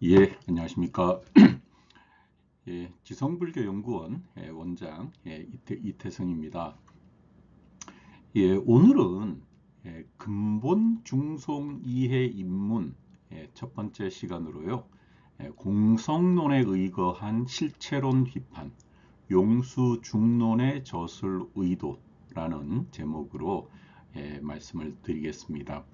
예, 안녕하십니까. 예, 지성불교연구원 원장 이태성입니다. 예, 오늘은 근본 중송 이해 입문 첫 번째 시간으로요. 공성론에 의거한 실체론 비판, 용수 중론의 저술 의도라는 제목으로 말씀을 드리겠습니다.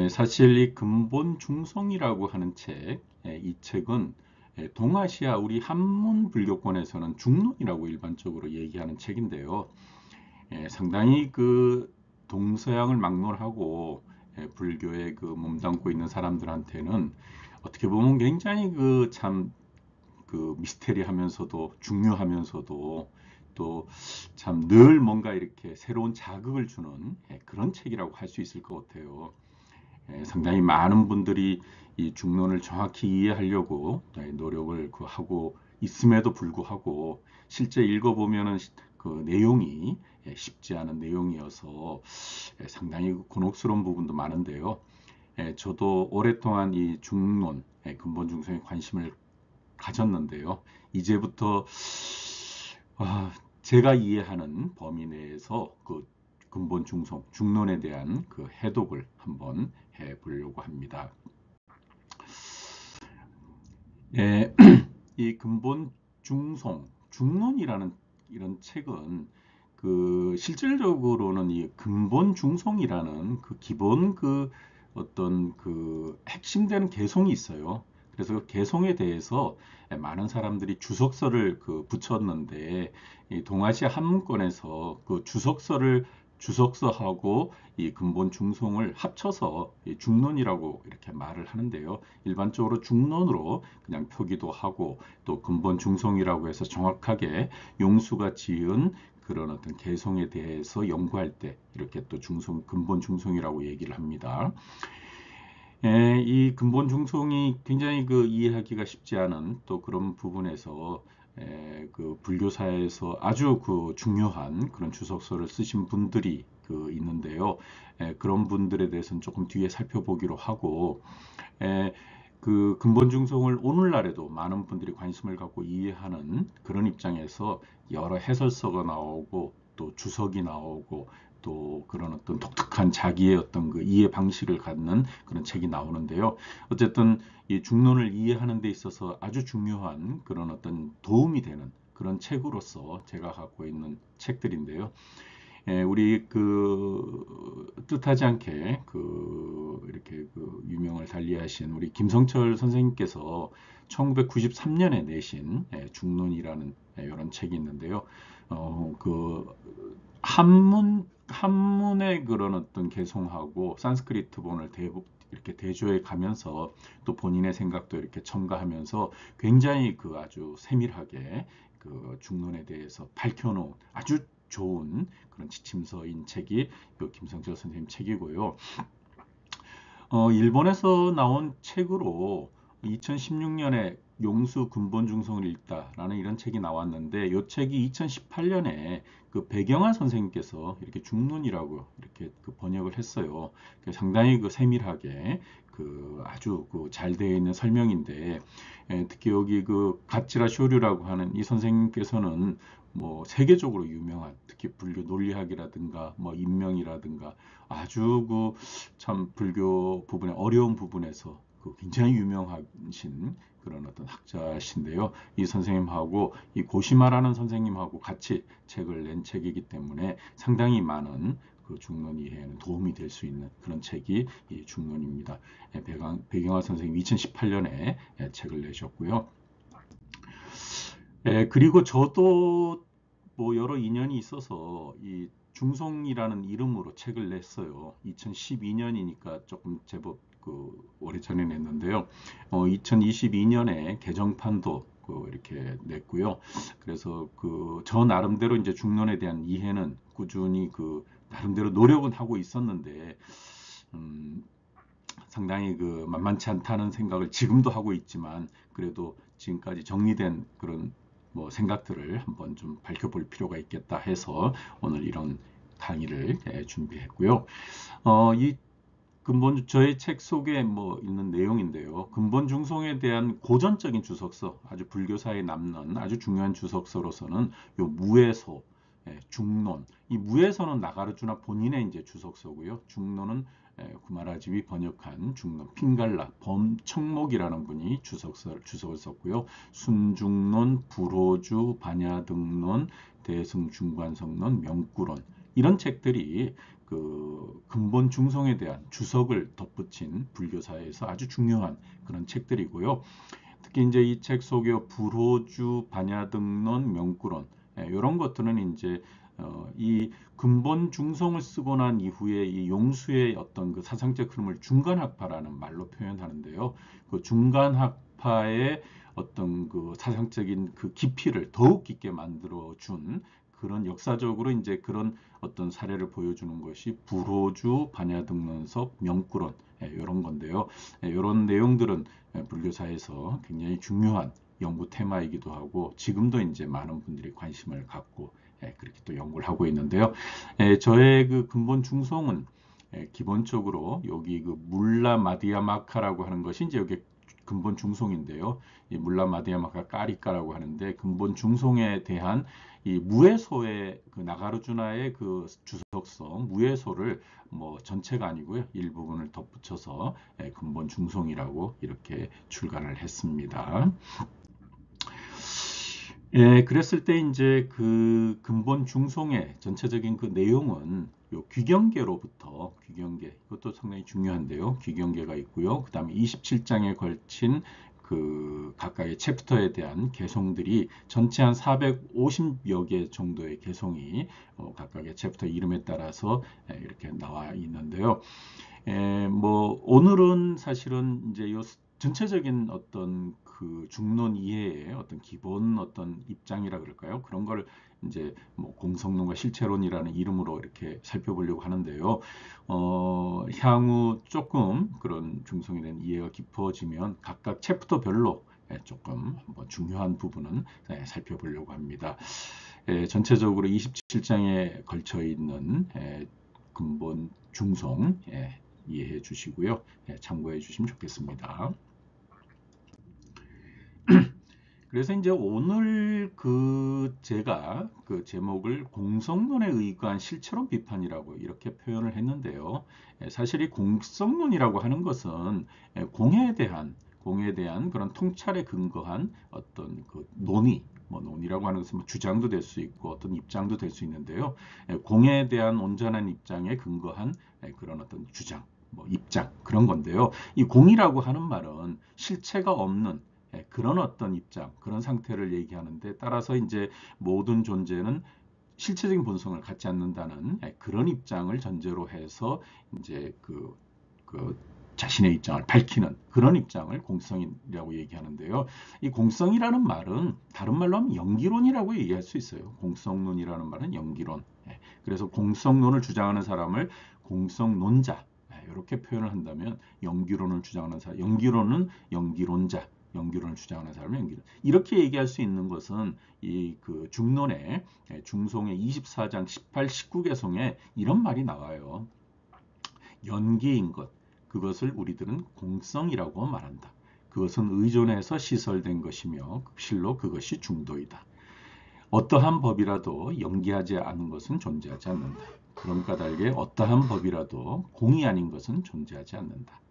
사실 이 근본 중성이라고 하는 책, 이 책은 동아시아 우리 한문 불교권에서는 중론이라고 일반적으로 얘기하는 책인데요. 상당히 그 동서양을 막론하고 불교에 그 몸담고 있는 사람들한테는 어떻게 보면 굉장히 그 참 그 미스테리하면서도 중요하면서도 또 참 늘 뭔가 이렇게 새로운 자극을 주는 그런 책이라고 할 수 있을 것 같아요. 상당히 많은 분들이 이 중론을 정확히 이해하려고 노력을 하고 있음에도 불구하고 실제 읽어보면은 그 내용이 쉽지 않은 내용이어서 상당히 곤혹스러운 부분도 많은데요. 저도 오랫동안 이 중론, 근본 중성에 관심을 가졌는데요. 이제부터 제가 이해하는 범위 내에서 그 근본 중성, 중론에 대한 그 해독을 한번 해보려고 합니다. 예, 이 근본 중성, 중론이라는 이런 책은 그 실질적으로는 이 근본 중성이라는 그 기본 그 어떤 그 핵심되는 개성이 있어요. 그래서 그 개성에 대해서 많은 사람들이 주석서를 그 붙였는데 이 동아시아 한문권에서 그 주석서하고 이 근본 중성을 합쳐서 이 중론이라고 이렇게 말을 하는데요. 일반적으로 중론으로 그냥 표기도 하고 또 근본 중성이라고 해서 정확하게 용수가 지은 그런 어떤 개성에 대해서 연구할 때 이렇게 또 중성, 근본 중성이라고 얘기를 합니다. 이 근본 중성이 굉장히 그 이해하기가 쉽지 않은 또 그런 부분에서 그 불교사에서 아주 그 중요한 그런 주석서를 쓰신 분들이 그 있는데요. 그런 분들에 대해서는 조금 뒤에 살펴보기로 하고 그 근본 중성을 오늘날에도 많은 분들이 관심을 갖고 이해하는 그런 입장에서 여러 해설서가 나오고 또 주석이 나오고 또 그런 어떤 독특한 자기의 어떤 그 이해 방식을 갖는 그런 책이 나오는데요. 어쨌든 이 중론을 이해하는 데 있어서 아주 중요한 그런 어떤 도움이 되는 그런 책으로서 제가 갖고 있는 책들인데요. 우리 그 뜻하지 않게 그 이렇게 그 유명을 달리하신 우리 김성철 선생님께서 1993년에 내신 중론이라는 이런 책이 있는데요. 그 한문의 그런 어떤 개성하고 산스크리트본을 이렇게 대조해 가면서 또 본인의 생각도 이렇게 첨가하면서 굉장히 그 아주 세밀하게 그 중론에 대해서 밝혀놓은 아주 좋은 그런 지침서인 책이 요 김성철 선생님 책이고요. 일본에서 나온 책으로 2016년에 용수 근본 중성을 읽다라는 이런 책이 나왔는데 이 책이 2018년에 그 배경환 선생님께서 이렇게 중론이라고 이렇게 그 번역을 했어요. 상당히 그 세밀하게 그 아주 그 잘 되어 있는 설명인데 특히 여기 그 가치라 쇼류라고 하는 이 선생님께서는 뭐 세계적으로 유명한 특히 불교 논리학이라든가 뭐 인명이라든가 아주 그 참 불교 부분의 어려운 부분에서 그 굉장히 유명하신 그런 어떤 학자신데요. 이 선생님하고 이 고시마라는 선생님하고 같이 책을 낸 책이기 때문에 상당히 많은 그 중론 이해에는 도움이 될 수 있는 그런 책이 이 중론입니다. 배경화 선생님 2018년에 책을 내셨고요. 그리고 저도 뭐 여러 인연이 있어서 이 중송이라는 이름으로 책을 냈어요. 2012년이니까 조금 제법 그 오래전에 냈는데요. 2022년에 개정판도 그 이렇게 냈고요. 그래서 그 저 나름대로 이제 중론에 대한 이해는 꾸준히 그 나름대로 노력은 하고 있었는데 음, 상당히 그 만만치 않다는 생각을 지금도 하고 있지만 그래도 지금까지 정리된 그런 뭐 생각들을 한번 좀 밝혀볼 필요가 있겠다 해서 오늘 이런 강의를 준비했고요. 이 저의 책 속에 뭐 있는 내용인데요. 근본 중송에 대한 고전적인 주석서, 아주 불교사에 남는 아주 중요한 주석서로서는 요 무에서, 중론. 이 무에서는 나가르주나 본인의 이제 주석서고요. 중론은 구마라집이 번역한 중론, 핑갈라, 범청목이라는 분이 주석을 썼고요. 순중론, 불호주, 반야등론, 대승중관성론, 명구론 이런 책들이 그 근본 중성에 대한 주석을 덧붙인 불교사에서 아주 중요한 그런 책들이고요. 특히 이제 이 책 속에 불호주, 반야등론, 명구론 이런 것들은 이제 이 근본 중성을 쓰고 난 이후에 이 용수의 어떤 그 사상적 흐름을 중간학파라는 말로 표현하는데요. 그 중간학파의 어떤 그 사상적인 그 깊이를 더욱 깊게 만들어 준 그런 역사적으로 이제 그런 어떤 사례를 보여주는 것이 불호주, 반야등론서, 명구론 이런 건데요. 이런 내용들은 불교사에서 굉장히 중요한 연구 테마이기도 하고 지금도 이제 많은 분들이 관심을 갖고 그렇게 또 연구를 하고 있는데요. 저의 그 근본 중송은 기본적으로 여기 그 물라 마디야마카라고 하는 것이 이제 여기 근본 중송인데요. 이 물라 마디야마카 까리까라고 하는데 근본 중송에 대한 이 무에소의 그 나가르주나의 그 주석서 무에소를 뭐 전체가 아니고요. 일부분을 덧붙여서 근본 중송이라고 이렇게 출간을 했습니다. 그랬을 때 이제 그 근본 중송의 전체적인 그 내용은 요 귀경계로부터 귀경계 이것도 상당히 중요한데요. 귀경계가 있고요. 그다음에 27장에 걸친 그 각각의 챕터에 대한 개송들이 전체 한 450여 개 정도의 개송이 각각의 챕터 이름에 따라서 이렇게 나와 있는데요. 뭐 오늘은 사실은 이제 요 전체적인 어떤 그 중론 이해의 어떤 기본 어떤 입장이라 그럴까요? 그런 걸 이제 뭐 공성론과 실체론이라는 이름으로 이렇게 살펴보려고 하는데요. 향후 조금 그런 중성에 대한 이해가 깊어지면 각각 챕터별로 조금 한번 중요한 부분은 살펴보려고 합니다. 전체적으로 27장에 걸쳐 있는 근본 중성 이해해 주시고요. 참고해 주시면 좋겠습니다. 그래서 이제 오늘 그 제가 그 제목을 공성론에 의거한 실체론 비판이라고 이렇게 표현을 했는데요. 사실 이 공성론이라고 하는 것은 공에 대한 그런 통찰에 근거한 어떤 그 논의, 뭐 논의라고 하는 것은 뭐 주장도 될 수 있고 어떤 입장도 될 수 있는데요. 공에 대한 온전한 입장에 근거한 그런 어떤 주장, 뭐 입장 그런 건데요. 이 공이라고 하는 말은 실체가 없는 그런 어떤 입장, 그런 상태를 얘기하는데 따라서 이제 모든 존재는 실체적인 본성을 갖지 않는다는 그런 입장을 전제로 해서 이제 그 자신의 입장을 밝히는 그런 입장을 공성이라고 얘기하는데요. 이 공성이라는 말은 다른 말로 하면 연기론이라고 얘기할 수 있어요. 공성론이라는 말은 연기론. 그래서 공성론을 주장하는 사람을 공성론자 이렇게 표현을 한다면 연기론을 주장하는 사람, 연기론은 연기론자, 연기론을 주장하는 사람은 연기론. 이렇게 얘기할 수 있는 것은 이 그 중론의 중송의 24장 18, 19개송에 이런 말이 나와요. 연기인 것, 그것을 우리들은 공성이라고 말한다. 그것은 의존해서 시설된 것이며 실로 그것이 중도이다. 어떠한 법이라도 연기하지 않은 것은 존재하지 않는다. 그럼과 달리 어떠한 법이라도 공이 아닌 것은 존재하지 않는다.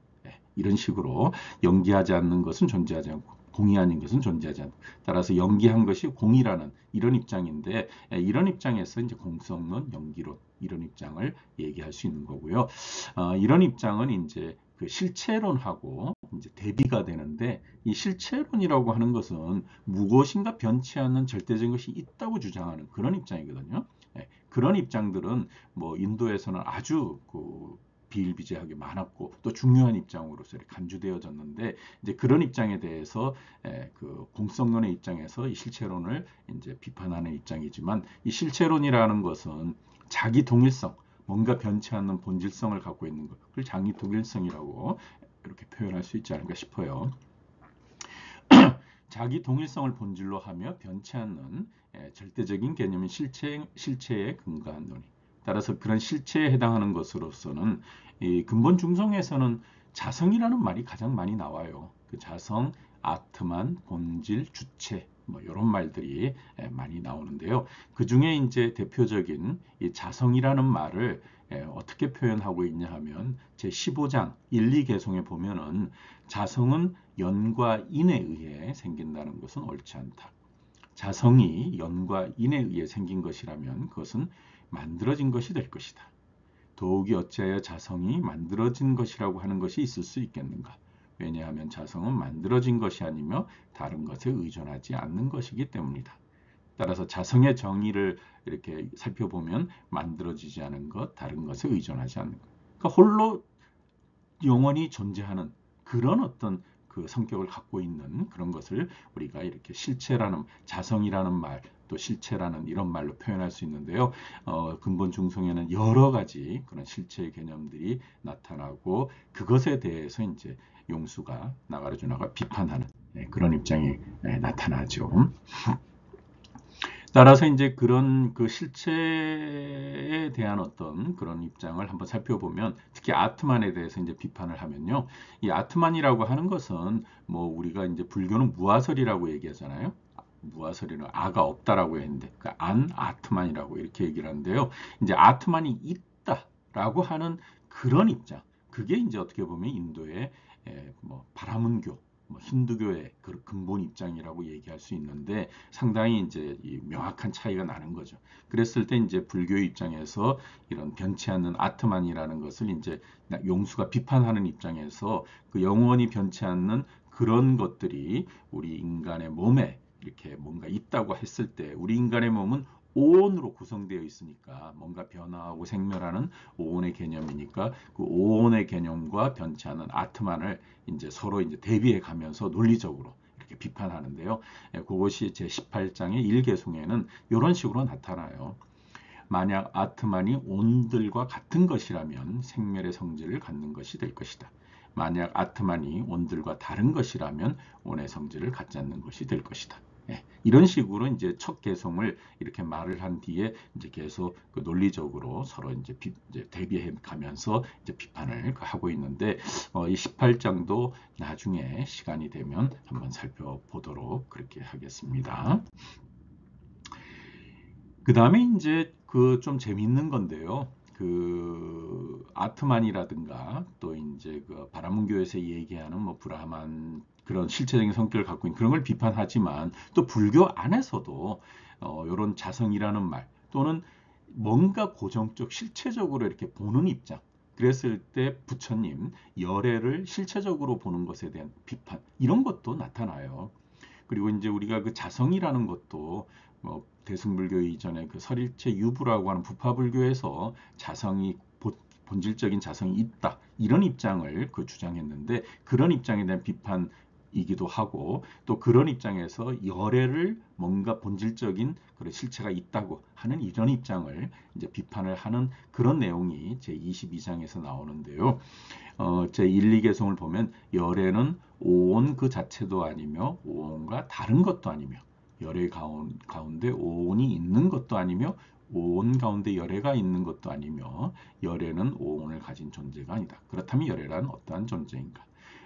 이런 식으로 연기하지 않는 것은 존재하지 않고 공이 아닌 것은 존재하지 않고 따라서 연기한 것이 공이라는 이런 입장인데 이런 입장에서 이제 공성론, 연기론 이런 입장을 얘기할 수 있는 거고요. 이런 입장은 이제 그 실체론하고 이제 대비가 되는데 이 실체론이라고 하는 것은 무엇인가 변치 않는 절대적인 것이 있다고 주장하는 그런 입장이거든요. 그런 입장들은 뭐 인도에서는 아주 그 비일비재하게 많았고 또 중요한 입장으로서 이렇게 간주되어졌는데 이제 그런 입장에 대해서 그 공성론의 입장에서 이 실체론을 이제 비판하는 입장이지만 이 실체론이라는 것은 자기 동일성 뭔가 변치 않는 본질성을 갖고 있는 것, 그걸 자기 동일성이라고 이렇게 표현할 수 있지 않을까 싶어요. 자기 동일성을 본질로 하며 변치 않는 절대적인 개념인 실체에 근거한 논의. 따라서 그런 실체에 해당하는 것으로서는 이 근본 중성에서는 자성이라는 말이 가장 많이 나와요. 그 자성, 아트만, 본질, 주체 뭐 이런 말들이 많이 나오는데요. 그 중에 이제 대표적인 이 자성이라는 말을 어떻게 표현하고 있냐 하면 제 15장 1, 2개송에 보면은 자성은 연과 인에 의해 생긴다는 것은 옳지 않다. 자성이 연과 인에 의해 생긴 것이라면 그것은 만들어진 것이 될 것이다. 더욱이 어찌하여 자성이 만들어진 것이라고 하는 것이 있을 수 있겠는가? 왜냐하면 자성은 만들어진 것이 아니며 다른 것에 의존하지 않는 것이기 때문이다. 따라서 자성의 정의를 이렇게 살펴보면 만들어지지 않은 것, 다른 것에 의존하지 않는 것. 그러니까 홀로 영원히 존재하는 그런 어떤 그 성격을 갖고 있는 그런 것을 우리가 이렇게 실체라는 자성이라는 말, 또 실체라는 이런 말로 표현할 수 있는데요. 근본 중성에는 여러 가지 그런 실체의 개념들이 나타나고 그것에 대해서 이제 용수가 나가르주나가 비판하는 그런 입장이 나타나죠. 따라서 이제 그런 그 실체에 대한 어떤 그런 입장을 한번 살펴보면 특히 아트만에 대해서 이제 비판을 하면요. 이 아트만이라고 하는 것은 뭐 우리가 이제 불교는 무아설이라고 얘기하잖아요. 무아설이는 아가 없다라고 했는데 그 안 아트만이라고 이렇게 얘기를 하는데요. 이제 아트만이 있다라고 하는 그런 입장. 그게 이제 어떻게 보면 인도의 뭐 바라문교 뭐 힌두교의 그 근본 입장이라고 얘기할 수 있는데 상당히 이제 명확한 차이가 나는 거죠. 그랬을 때 이제 불교의 입장에서 이런 변치 않는 아트만이라는 것을 이제 용수가 비판하는 입장에서 그 영원히 변치 않는 그런 것들이 우리 인간의 몸에 이렇게 뭔가 있다고 했을 때 우리 인간의 몸은 오온으로 구성되어 있으니까 뭔가 변화하고 생멸하는 오온의 개념이니까 그 오온의 개념과 변치 않은 아트만을 이제 서로 이제 대비해 가면서 논리적으로 이렇게 비판하는데요. 그것이 제 18장의 일개송에는 이런 식으로 나타나요. 만약 아트만이 온들과 같은 것이라면 생멸의 성질을 갖는 것이 될 것이다. 만약 아트만이 온들과 다른 것이라면 온의 성질을 갖지 않는 것이 될 것이다. 이런 식으로 이제 첫 개송을 이렇게 말을 한 뒤에 이제 계속 그 논리적으로 서로 이제 대비해 가면서 이제 비판을 하고 있는데 이 18장도 나중에 시간이 되면 한번 살펴보도록 그렇게 하겠습니다. 그 다음에 이제 그 좀 재밌는 건데요. 그 아트만이라든가 또 이제 그 바라문교에서 얘기하는 뭐 브라만 그런 실체적인 성격을 갖고 있는 그런 걸 비판하지만 또 불교 안에서도 이런 자성이라는 말 또는 뭔가 고정적 실체적으로 이렇게 보는 입장 그랬을 때 부처님 열애를 실체적으로 보는 것에 대한 비판 이런 것도 나타나요. 그리고 이제 우리가 그 자성이라는 것도 뭐 대승불교 이전에 그 설일체 유부라고 하는 부파불교에서 자성이 본질적인 자성이 있다 이런 입장을 그 주장했는데 그런 입장에 대한 비판이기도 하고 또 그런 입장에서 열애를 뭔가 본질적인 그런 실체가 있다고 하는 이런 입장을 이제 비판을 하는 그런 내용이 제 22장에서 나오는데요. 제 1, 2개송을 보면 열애는 오온 그 자체도 아니며 오온과 다른 것도 아니며 열애 가운데 오온이 있는 것도 아니며 오온 가운데 열애가 있는 것도 아니며 열애는 오온을 가진 존재가 아니다. 그렇다면 열애란 어떠한 존재인가?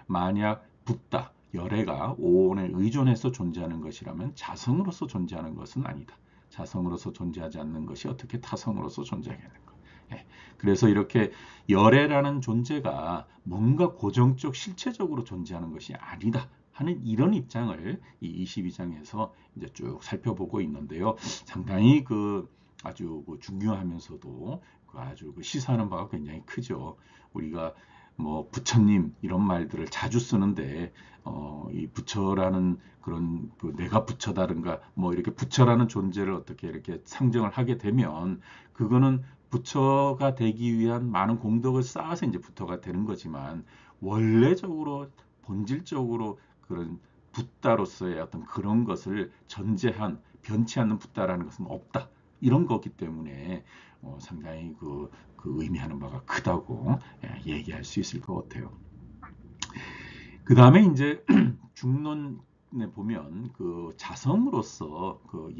만약 붙다, 열애가 오온에 의존해서 존재하는 것이라면 자성으로서 존재하는 것은 아니다. 자성으로서 존재하지 않는 것이 어떻게 타성으로서 존재하겠는가? 그래서 이렇게 열애라는 존재가 뭔가 고정적 실체적으로 존재하는 것이 아니다 하는 이런 입장을 이 22장에서 이제 쭉 살펴보고 있는데요. 상당히 그 아주 중요하면서도 그 아주 시사하는 바가 굉장히 크죠. 우리가 뭐 부처님 이런 말들을 자주 쓰는데 이 부처라는 그런 그 내가 부처다든가 뭐 이렇게 부처라는 존재를 어떻게 이렇게 상정을 하게 되면 그거는 부처가 되기 위한 많은 공덕을 쌓아서 이제 부처가 되는 거지만 원래적으로 본질적으로 그런 붓다로서의 어떤 그런 것을 전제한 변치 않는 붓다라는 것은 없다. 이런 거기 때문에 상당히 그 의미하는 바가 크다고 얘기할 수 있을 것 같아요. 그 다음에 이제 중론 보면 그 자성으로서 그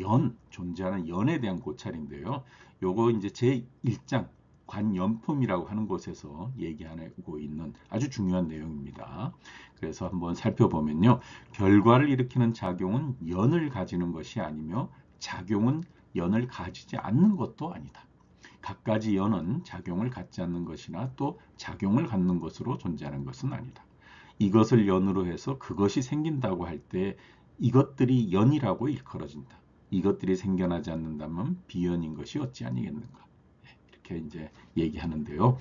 존재하는 연에 대한 고찰인데요. 요거 이제 제1장 관연품이라고 하는 곳에서 얘기하고 있는 아주 중요한 내용입니다. 그래서 한번 살펴보면요. 결과를 일으키는 작용은 연을 가지는 것이 아니며 작용은 연을 가지지 않는 것도 아니다. 갖가지 연은 작용을 갖지 않는 것이나 또 작용을 갖는 것으로 존재하는 것은 아니다. 이것을 연으로 해서 그것이 생긴다고 할 때 이것들이 연이라고 일컬어진다. 이것들이 생겨나지 않는다면 비연인 것이 어찌 아니겠는가. 이렇게 이제 얘기하는데요.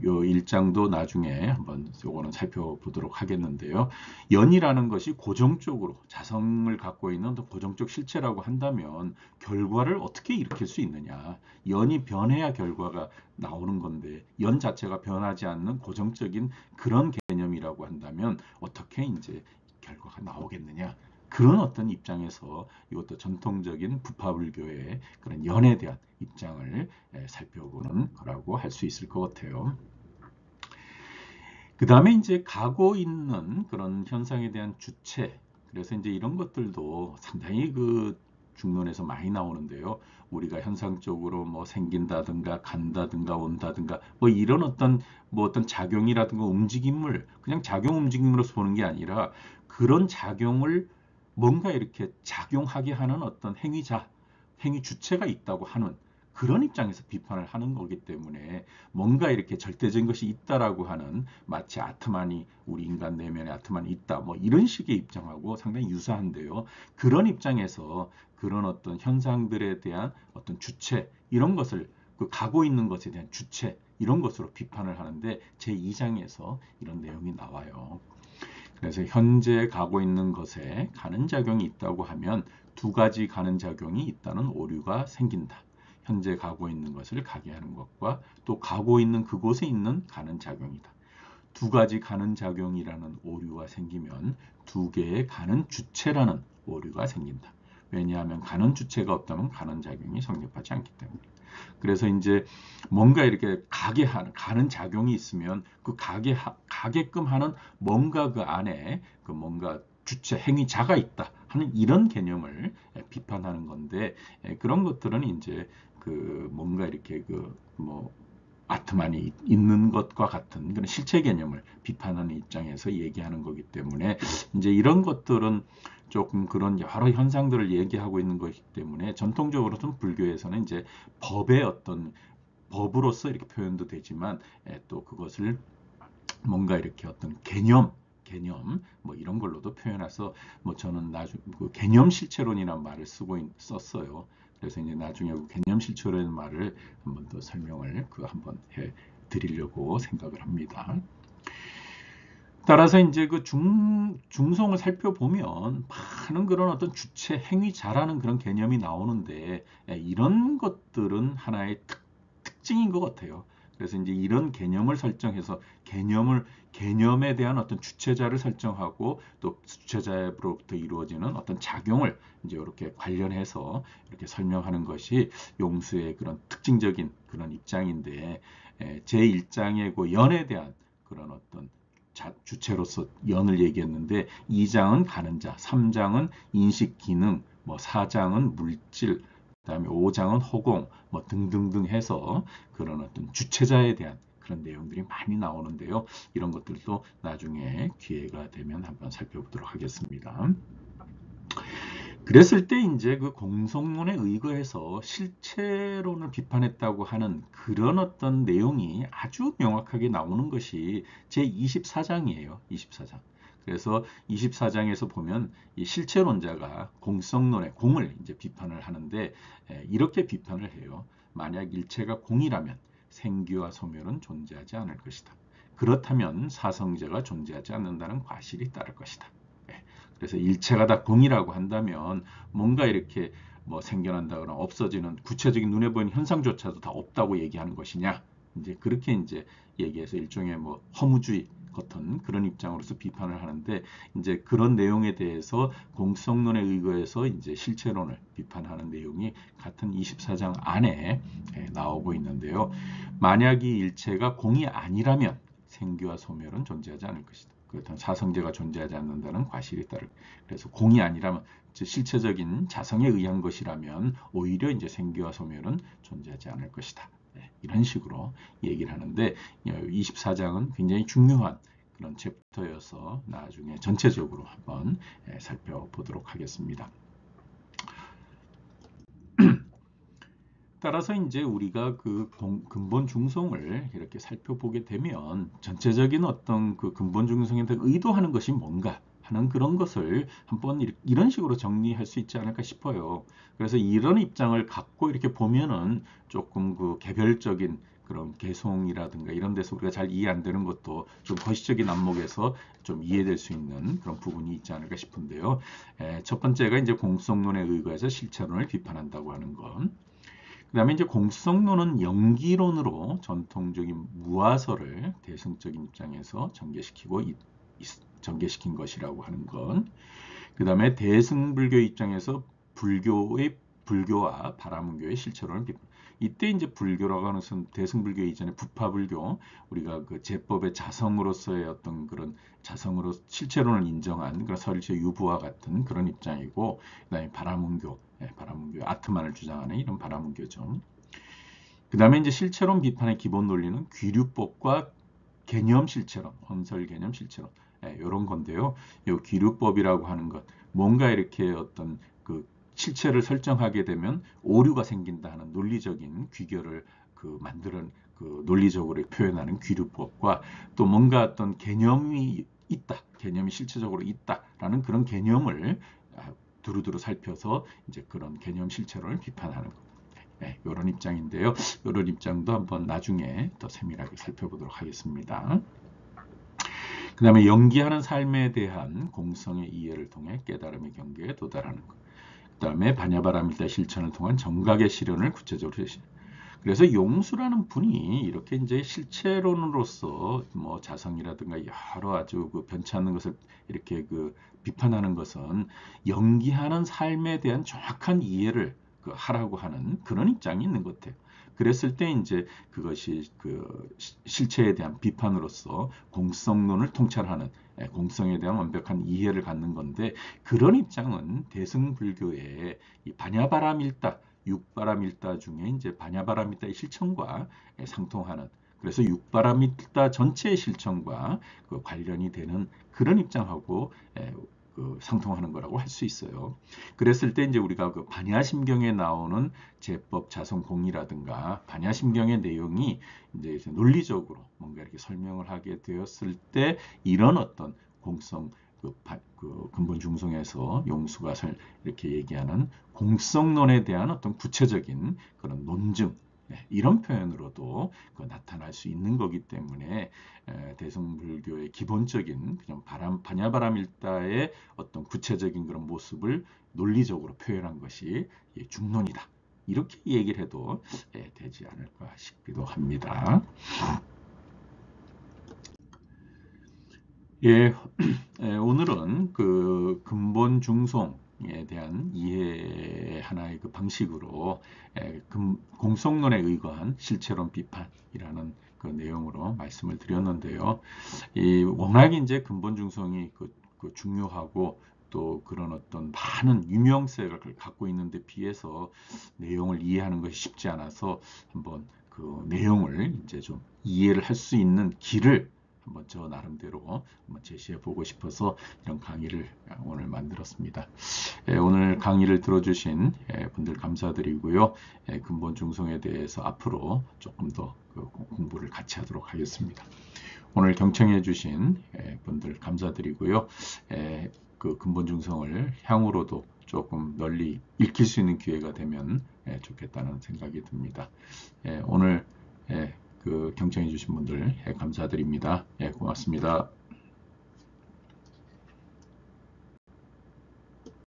요 일장도 나중에 한번 요거는 살펴보도록 하겠는데요. 연이라는 것이 고정적으로 자성을 갖고 있는 고정적 실체라고 한다면 결과를 어떻게 일으킬 수 있느냐. 연이 변해야 결과가 나오는 건데 연 자체가 변하지 않는 고정적인 그런 개념이라고 한다면 어떻게 이제 결과가 나오겠느냐. 그런 어떤 입장에서 이것도 전통적인 부파불교의 그런 연에 대한 입장을 살펴보는 거라고 할 수 있을 것 같아요. 그 다음에 이제 가고 있는 그런 현상에 대한 주체. 그래서 이제 이런 것들도 상당히 그 중론에서 많이 나오는데요. 우리가 현상적으로 뭐 생긴다든가 간다든가 온다든가 뭐 이런 어떤 작용이라든가 움직임을 그냥 작용 움직임으로서 보는 게 아니라 그런 작용을 뭔가 이렇게 작용하게 하는 어떤 행위 주체가 있다고 하는 그런 입장에서 비판을 하는 거기 때문에 뭔가 이렇게 절대적인 것이 있다라고 하는 마치 아트만이 우리 인간 내면에 아트만이 있다 뭐 이런 식의 입장하고 상당히 유사한데요. 그런 입장에서 그런 어떤 현상들에 대한 어떤 주체 이런 것을 그 가고 있는 것에 대한 주체 이런 것으로 비판을 하는데 제2장에서 이런 내용이 나와요. 그래서 현재 가고 있는 것에 가는 작용이 있다고 하면 두 가지 가는 작용이 있다는 오류가 생긴다. 현재 가고 있는 것을 가게 하는 것과 또 가고 있는 그곳에 있는 가는 작용이다. 두 가지 가는 작용이라는 오류가 생기면 두 개의 가는 주체라는 오류가 생긴다. 왜냐하면 가는 주체가 없다면 가는 작용이 성립하지 않기 때문에. 그래서 이제 뭔가 이렇게 가는 작용이 있으면 그 가게끔 하는 뭔가 그 안에 그 뭔가 주체 행위자가 있다 하는 이런 개념을 비판하는 건데 그런 것들은 이제 그 뭔가 이렇게 그 뭐 아트만이 있는 것과 같은 그런 실체 개념을 비판하는 입장에서 얘기하는 거기 때문에 이제 이런 것들은 조금 그런 여러 현상들을 얘기하고 있는 것이기 때문에 전통적으로는 불교에서는 이제 법의 어떤 법으로서 이렇게 표현도 되지만 또 그것을 뭔가 이렇게 어떤 개념 뭐 이런 걸로도 표현해서 뭐 저는 나중 그 개념 실체론이라는 말을 썼어요. 그래서 이제 나중에 그 개념 실체론의 말을 한번 더 설명을 한번 해 드리려고 생각을 합니다. 따라서 이제 그 중송을 살펴보면 많은 그런 어떤 주체 행위자라는 그런 개념이 나오는데 이런 것들은 하나의 특징인 것 같아요. 그래서 이제 이런 개념을 설정해서 개념에 대한 어떤 주체자를 설정하고 또 주체자로부터 이루어지는 어떤 작용을 이제 이렇게 관련해서 이렇게 설명하는 것이 용수의 그런 특징적인 그런 입장인데 제1장의 그 연에 대한 그런 어떤 주체로서 연을 얘기했는데 2장은 가는 자, 3장은 인식 기능, 뭐 4장은 물질, 그다음에 5장은 허공, 뭐 등등등 해서 그런 어떤 주체자에 대한 그런 내용들이 많이 나오는데요. 이런 것들도 나중에 기회가 되면 한번 살펴보도록 하겠습니다. 그랬을 때 이제 그 공성론에 의거해서 실체론을 비판했다고 하는 그런 어떤 내용이 아주 명확하게 나오는 것이 제24장이에요. 24장. 그래서 24장에서 보면 이 실체론자가 공성론의 공을 이제 비판을 하는데 이렇게 비판을 해요. 만약 일체가 공이라면 생기와 소멸은 존재하지 않을 것이다. 그렇다면 사성제가 존재하지 않는다는 과실이 따를 것이다. 그래서 일체가 다 공이라고 한다면 뭔가 이렇게 뭐 생겨난다거나 없어지는 구체적인 눈에 보이는 현상조차도 다 없다고 얘기하는 것이냐? 이제 그렇게 이제 얘기해서 일종의 뭐 허무주의 같은 그런 입장으로서 비판을 하는데 이제 그런 내용에 대해서 공성론에 의거해서 이제 실체론을 비판하는 내용이 같은 24장 안에 나오고 있는데요. 만약 이 일체가 공이 아니라면 생기와 소멸은 존재하지 않을 것이다. 그 어떤 사성제가 존재하지 않는다는 과실이 따르. 그래서 공이 아니라면 실체적인 자성에 의한 것이라면 오히려 이제 생기와 소멸은 존재하지 않을 것이다. 이런 식으로 얘기를 하는데 24장은 굉장히 중요한 그런 챕터여서 나중에 전체적으로 한번 살펴보도록 하겠습니다. 따라서 이제 우리가 그 근본 중성을 이렇게 살펴보게 되면 전체적인 어떤 그 근본 중성에 대해 의도하는 것이 뭔가 하는 그런 것을 한번 이런 식으로 정리할 수 있지 않을까 싶어요. 그래서 이런 입장을 갖고 이렇게 보면은 조금 그 개별적인 그런 개송이라든가 이런 데서 우리가 잘 이해 안 되는 것도 좀 거시적인 안목에서 좀 이해될 수 있는 그런 부분이 있지 않을까 싶은데요. 첫 번째가 이제 공성론에 의거해서 실체론을 비판한다고 하는 것. 그 다음에 이제 공성론은 연기론으로 전통적인 무화설을 대승적인 입장에서 전개시킨 것이라고 하는 것. 그 다음에 대승불교 입장에서 불교와 바라문교의 실체론을 비판. 이때 이제 불교라고 하는 것은 대승불교 이전에 부파불교, 우리가 그 제법의 자성으로서의 어떤 그런 자성으로 실체론을 인정한 그런 설체 유부와 같은 그런 입장이고, 그다음에 바라문교, 아트만을 주장하는 이런 바라문교죠. 그 다음에 이제 실체론 비판의 기본 논리는 귀류법과 개념 실체론, 언설 개념 실체론, 이런 건데요. 이 귀류법이라고 하는 것, 뭔가 이렇게 어떤 그 실체를 설정하게 되면 오류가 생긴다는 논리적인 귀결을 만드는 그 논리적으로 표현하는 귀류법과 또 뭔가 어떤 개념이 있다, 개념이 실체적으로 있다라는 그런 개념을 두루두루 살펴서 이제 그런 개념 실체론을 비판하는 것. 이런 입장인데요. 이런 입장도 한번 나중에 더 세밀하게 살펴보도록 하겠습니다. 그 다음에 연기하는 삶에 대한 공성의 이해를 통해 깨달음의 경계에 도달하는 것. 그 다음에 반야바라밀다 실천을 통한 정각의 실현을 구체적으로 제시합니다. 그래서 용수라는 분이 이렇게 이제 실체론으로서 뭐 자성이라든가 여러 아주 그 변치 않는 것을 이렇게 그 비판하는 것은 연기하는 삶에 대한 정확한 이해를 하라고 하는 그런 입장이 있는 것 같아요. 그랬을 때 이제 그것이 그 실체에 대한 비판으로서 공성론을 통찰하는 공성에 대한 완벽한 이해를 갖는 건데, 그런 입장은 대승불교의 이 반야바라밀다, 육바라밀다 중에 이제 반야바라밀다의 실천과 상통하는, 그래서 육바라밀다 전체의 실천과 그 관련이 되는 그런 입장하고 상통하는 거라고 할 수 있어요. 그랬을 때 이제 우리가 그 반야심경에 나오는 제법 자성공이라든가 반야심경의 내용이 이제 논리적으로 뭔가 이렇게 설명을 하게 되었을 때 이런 어떤 공성 그 근본 중성에서 용수가 이렇게 얘기하는 공성론에 대한 어떤 구체적인 그런 논증, 이런 표현으로도 나타날 수 있는 거기 때문에 대승불교의 기본적인 그냥 반야바라밀다의 어떤 구체적인 그런 모습을 논리적으로 표현한 것이 중론이다. 이렇게 얘기를 해도 되지 않을까 싶기도 합니다. 오늘은 그 근본 중송에 대한 이해 하나의 그 방식으로 공성론에 의거한 실체론 비판이라는 그 내용으로 말씀을 드렸는데요. 워낙 이제 근본 중성이 그 중요하고 또 그런 어떤 많은 유명세를 갖고 있는데 비해서 내용을 이해하는 것이 쉽지 않아서 한번 그 내용을 이제 좀 이해를 할 수 있는 길을 한번 저 나름대로 한번 제시해 보고 싶어서 이런 강의를 오늘 만들었습니다. 오늘 강의를 들어주신 분들 감사드리고요. 근본 중성에 대해서 앞으로 조금 더 공부를 같이 하도록 하겠습니다. 오늘 경청해 주신 분들 감사드리고요. 그 근본 중성을 향후로도 조금 널리 익힐 수 있는 기회가 되면 좋겠다는 생각이 듭니다. 오늘 그 경청해 주신 분들 감사드립니다. 고맙습니다.